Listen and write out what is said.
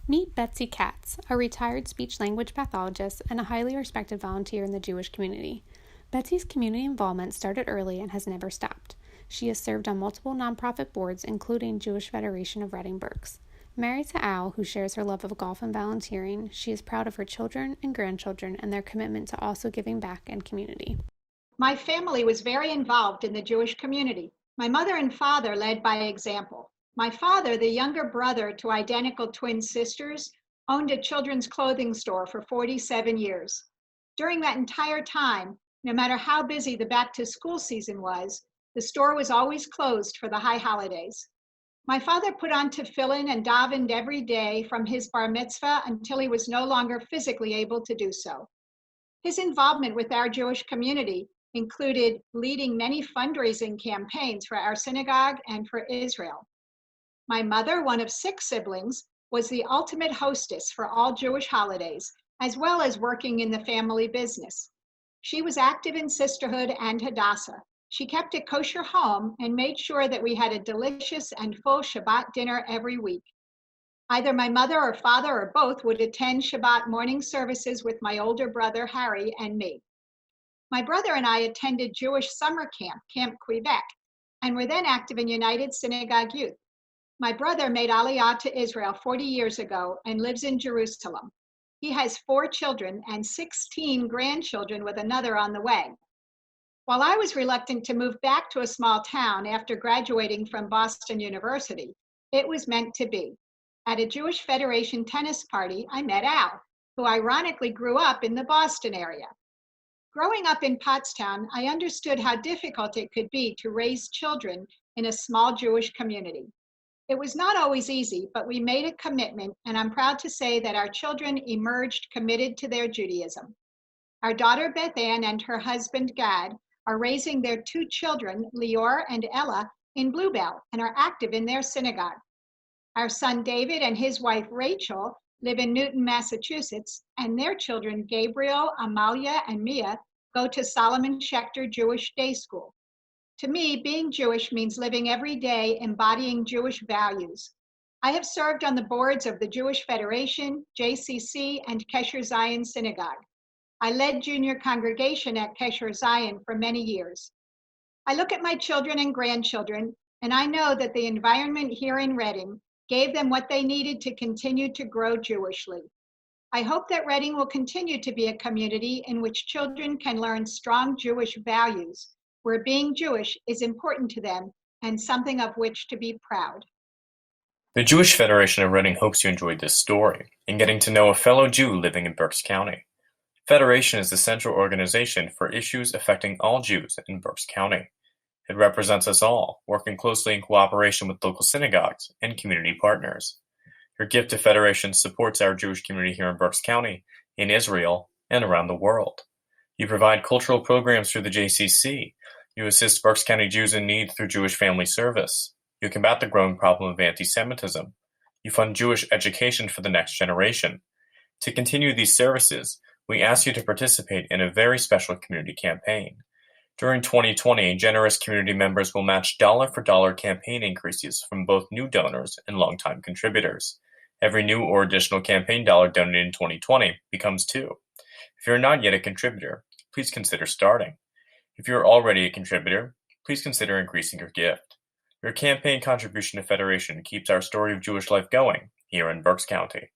Meet Betsy Katz, a retired speech-language pathologist and a highly respected volunteer in the Jewish community. Betsy's community involvement started early and has never stopped. She has served on multiple nonprofit boards, including Jewish Federation of Reading Berks. Married to Al, who shares her love of golf and volunteering, she is proud of her children and grandchildren and their commitment to also giving back and community. My family was very involved in the Jewish community. My mother and father led by example. My father, the younger brother to identical twin sisters, owned a children's clothing store for 47 years. During that entire time, no matter how busy the back-to-school season was, the store was always closed for the high holidays. My father put on tefillin and davened every day from his bar mitzvah until he was no longer physically able to do so. His involvement with our Jewish community included leading many fundraising campaigns for our synagogue and for Israel. My mother, one of 6 siblings, was the ultimate hostess for all Jewish holidays, as well as working in the family business. She was active in sisterhood and Hadassah. She kept a kosher home and made sure that we had a delicious and full Shabbat dinner every week. Either my mother or father or both would attend Shabbat morning services with my older brother, Harry, and me. My brother and I attended Jewish summer camp, Camp Quebec, and were then active in United Synagogue Youth. My brother made Aliyah to Israel 40 years ago and lives in Jerusalem. He has 4 children and 16 grandchildren with another on the way. While I was reluctant to move back to a small town after graduating from Boston University, it was meant to be. At a Jewish Federation tennis party, I met Al, who ironically grew up in the Boston area. Growing up in Pottstown, I understood how difficult it could be to raise children in a small Jewish community. It was not always easy, but we made a commitment, and I'm proud to say that our children emerged committed to their Judaism. Our daughter Beth Ann and her husband Gad are raising their 2 children, Lior and Ella, in Bluebell and are active in their synagogue. Our son David and his wife Rachel live in Newton, Massachusetts, and their children Gabriel, Amalia, and Mia go to Solomon Schechter Jewish Day School. To me, being Jewish means living every day embodying Jewish values. I have served on the boards of the Jewish Federation, JCC, and Kesher Zion Synagogue. I led junior congregation at Kesher Zion for many years. I look at my children and grandchildren, and I know that the environment here in Reading gave them what they needed to continue to grow Jewishly. I hope that Reading will continue to be a community in which children can learn strong Jewish values, where being Jewish is important to them and something of which to be proud. The Jewish Federation of Reading hopes you enjoyed this story and getting to know a fellow Jew living in Berks County. Federation is the central organization for issues affecting all Jews in Berks County. It represents us all, working closely in cooperation with local synagogues and community partners. Your gift to Federation supports our Jewish community here in Berks County, in Israel, and around the world. You provide cultural programs through the JCC. You assist Berks County Jews in need through Jewish Family Service. You combat the growing problem of anti-Semitism. You fund Jewish education for the next generation. To continue these services, we ask you to participate in a very special community campaign. During 2020, generous community members will match dollar-for-dollar campaign increases from both new donors and longtime contributors. Every new or additional campaign dollar donated in 2020 becomes 2. If you're not yet a contributor, please consider starting. If you're already a contributor, please consider increasing your gift. Your campaign contribution to Federation keeps our story of Jewish life going here in Berks County.